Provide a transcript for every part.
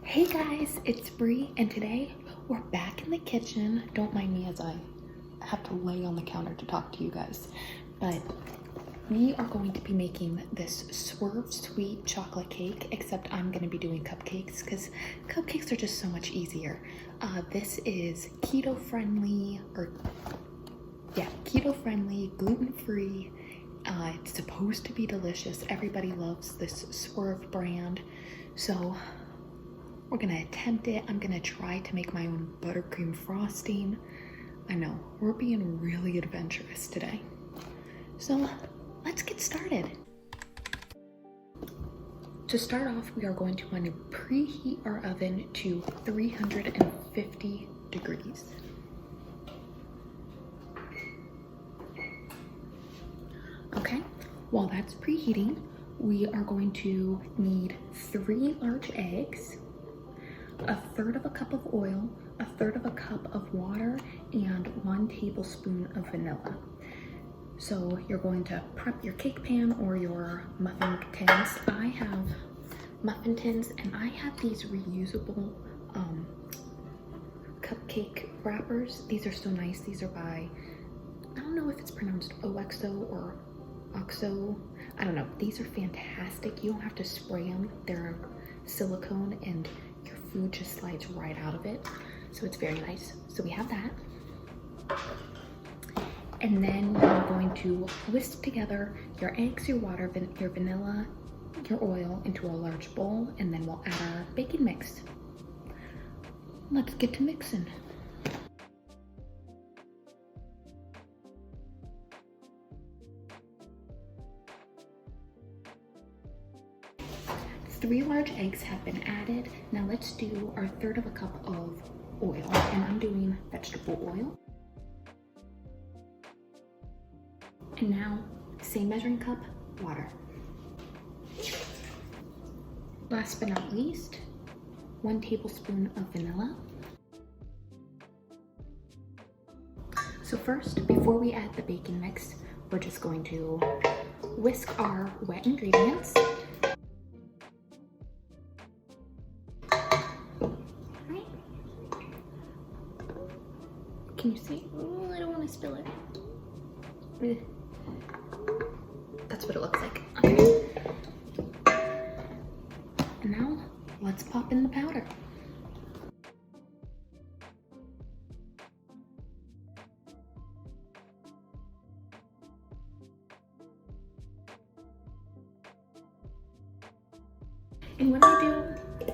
Hey guys, it's Bree, and today we're back in the kitchen. Don't mind me as I have to lay on the counter to talk to you guys, but we are going to be making this swerve sweet chocolate cake, except I'm going to be doing cupcakes because cupcakes are just so much easier. This is keto friendly, gluten-free. It's supposed to be delicious. Everybody loves this Swerve brand, so we're gonna attempt it. I'm gonna try to make my own buttercream frosting. I know, we're being really adventurous today. So let's get started. To start off, we are going to want to preheat our oven to 350 degrees. Okay, while that's preheating, we are going to need 3 large eggs, a third of a cup of oil, a third of a cup of water, and 1 tablespoon of vanilla. So you're going to prep your cake pan or your muffin tins. I have muffin tins, and I have these reusable cupcake wrappers. These are so nice. These are by, I don't know if it's pronounced OXO or OXO. I don't know. These are fantastic. You don't have to spray them. They're silicone and your food just slides right out of it. So it's very nice. So we have that. And then you're going to whisk together your eggs, your water, your vanilla, your oil into a large bowl, and then we'll add our baking mix. Let's get to mixing. Three large eggs have been added. Now let's do our third of a cup of oil, and I'm doing vegetable oil. And now, same measuring cup, water. Last but not least, 1 tablespoon of vanilla. So first, before we add the baking mix, we're just going to whisk our wet ingredients. Can you see? Oh, I don't want to spill it. That's what it looks like. Okay. And now, let's pop in the powder. And what I do,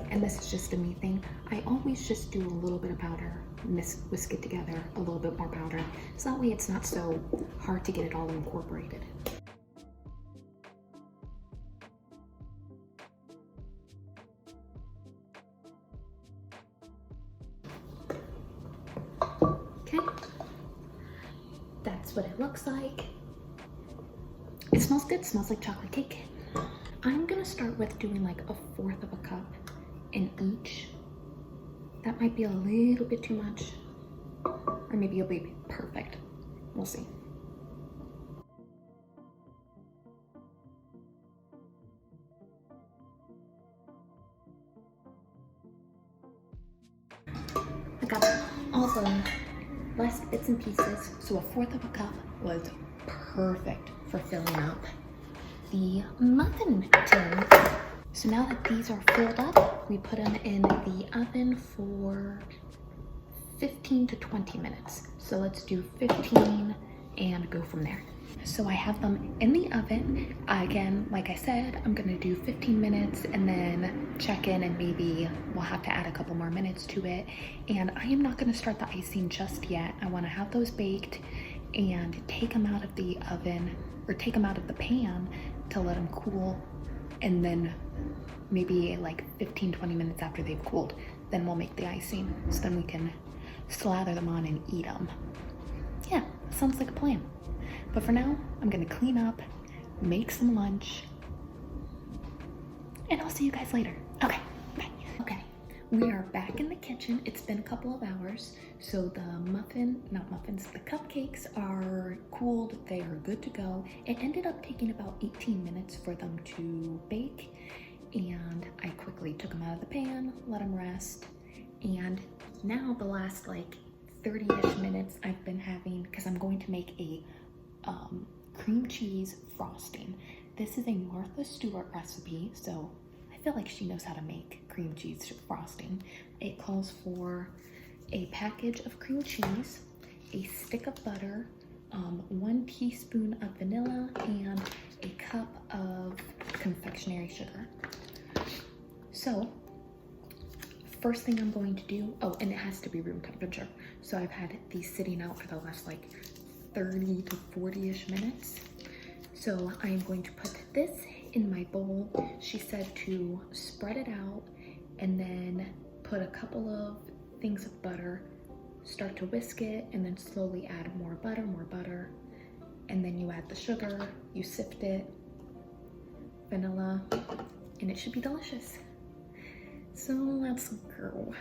and this is just a me thing, I always just do a little bit of powder, whisk it together, a little bit more powder, so that way it's not so hard to get it all incorporated. Okay, that's what it looks like. It smells good, smells like chocolate cake. I'm gonna start with doing like a fourth of a cup in each. That might be a little bit too much, or maybe it'll be perfect. We'll see. I got all the last bits and pieces, so a fourth of a cup was perfect for filling up the muffin tin. So now that these are filled up, we put them in the oven for 15 to 20 minutes. So let's do 15 and go from there. So I have them in the oven. Again, like I said, I'm gonna do 15 minutes and then check in, and maybe we'll have to add a couple more minutes to it. And I am not gonna start the icing just yet. I wanna have those baked and take them out of the oven, or take them out of the pan to let them cool, and then maybe like 15-20 minutes after they've cooled, then we'll make the icing, so then we can slather them on and eat them. Yeah, sounds like a plan. But for now, I'm gonna clean up, make some lunch, and I'll see you guys later. Okay, bye. Okay, we are back in the kitchen. It's been a couple of hours, so the the cupcakes are cooled. They are good to go. It ended up taking about 18 minutes for them to bake, and I quickly took them out of the pan, let them rest, and now the last like 30-ish minutes I've been having, because I'm going to make a cream cheese frosting. This is a Martha Stewart recipe, so I feel like she knows how to make cream cheese frosting. It calls for a package of cream cheese, a stick of butter, 1 teaspoon of vanilla, and a cup of confectionery sugar. So, first thing I'm going to do, oh, and it has to be room temperature. So I've had these sitting out for the last like 30 to 40-ish minutes. So I'm going to put this in my bowl. She said to spread it out and then put a couple of things of butter, start to whisk it, and then slowly add more butter, and then you add the sugar, you sift it, vanilla, and it should be delicious. So let's go.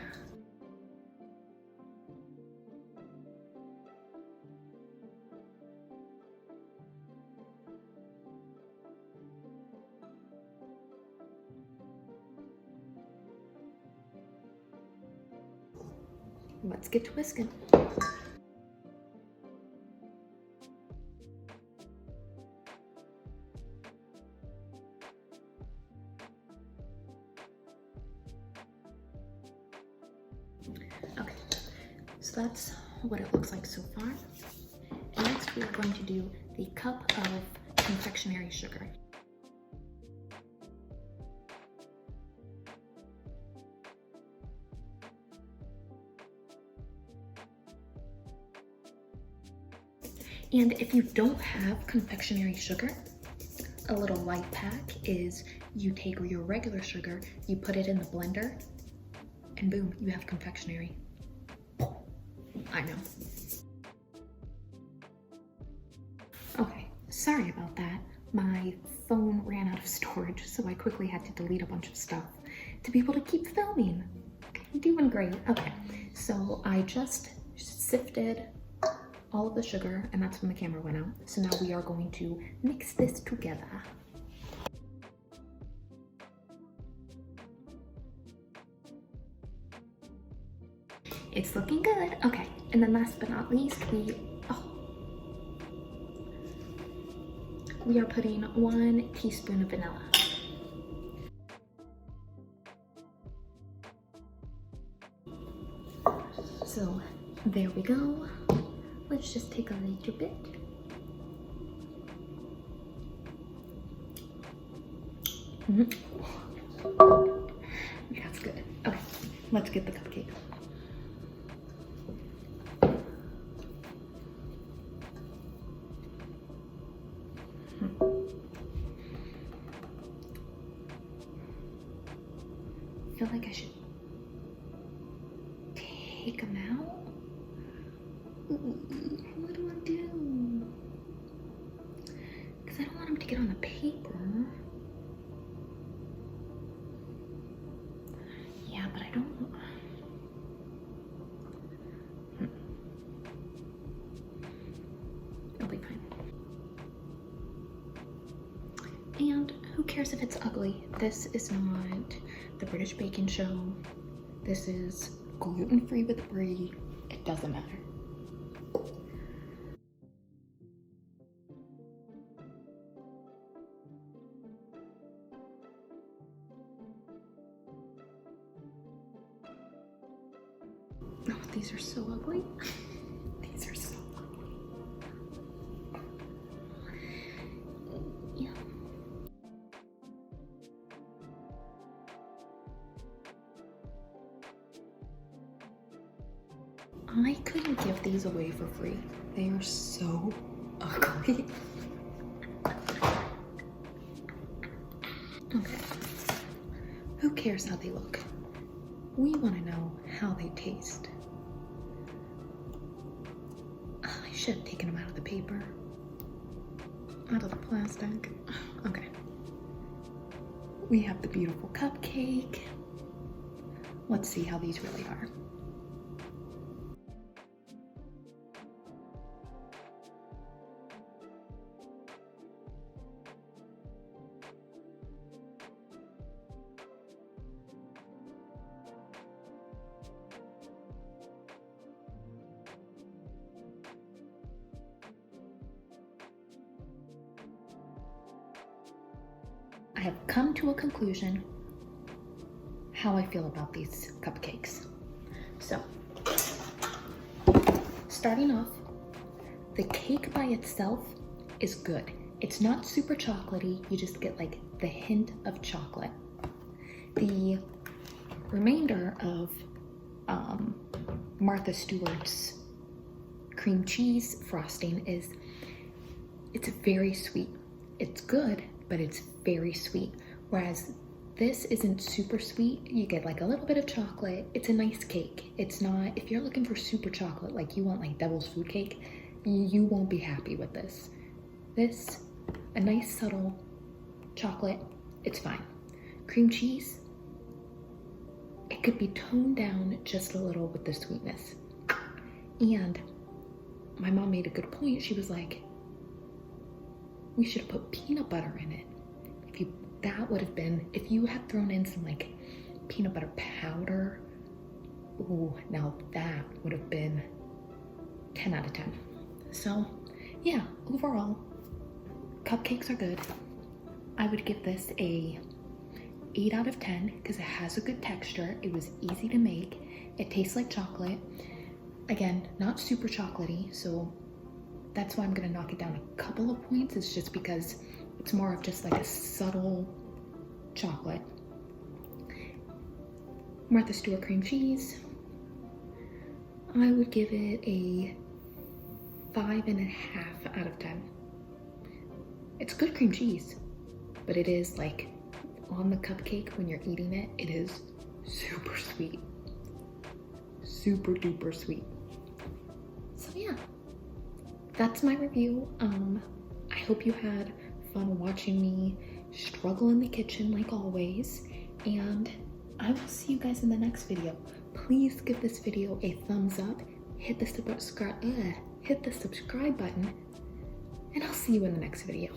Let's get to whisking. Okay, so that's what it looks like so far. And next we are going to do the cup of confectionery sugar. And if you don't have confectionery sugar, a little light pack is you take your regular sugar, you put it in the blender, and boom, you have confectionery. I know. Okay, sorry about that. My phone ran out of storage, so I quickly had to delete a bunch of stuff to be able to keep filming. I'm doing great. Okay, so I just sifted all of the sugar, and that's when the camera went out. So now we are going to mix this together. It's looking good. Okay, and then last but not least, we are putting 1 teaspoon of vanilla. So there we go. Let's just take a little bit. That's good. Okay, let's get the cupcake. I feel like I should take them out. What do I do? Because I don't want them to get on the paper. Yeah, but I don't. It'll be fine. And who cares if it's ugly? This is not the British Baking Show. This is gluten-free with brie. It doesn't matter. Oh, these are so ugly. These are so ugly. Yeah. I couldn't give these away for free. They are so ugly. Okay. Who cares how they look? We want to know how they taste. Oh, I should have taken them out of the paper. Out of the plastic. Okay. We have the beautiful cupcake. Let's see how these really are. have come to a conclusion how I feel about these cupcakes. So, starting off, the cake by itself is good. It's not super chocolatey, you just get like the hint of chocolate. The remainder of Martha Stewart's cream cheese frosting it's very sweet. It's good, but it's very sweet. Whereas this isn't super sweet. You get like a little bit of chocolate. It's a nice cake. It's not, if you're looking for super chocolate, like you want like devil's food cake, you won't be happy with this. This, a nice subtle chocolate, it's fine. Cream cheese, it could be toned down just a little with the sweetness. And my mom made a good point. She was like, we should have put peanut butter in it. That would have been, if you had thrown in some like peanut butter powder, ooh, now that would have been 10 out of 10. So yeah, overall, cupcakes are good. I would give this a 8 out of 10 because it has a good texture. It was easy to make. It tastes like chocolate. Again, not super chocolatey, so that's why I'm gonna knock it down a couple of points. It's just because it's more of just like a subtle chocolate. Martha Stewart cream cheese, I would give it a 5.5 out of 10. It's good cream cheese, but it is like on the cupcake when you're eating it, it is super sweet. Super duper sweet. So yeah, that's my review. I hope you had fun watching me struggle in the kitchen like always, and I will see you guys in the next video. Please give this video a thumbs up, hit the subscribe button, and I'll see you in the next video.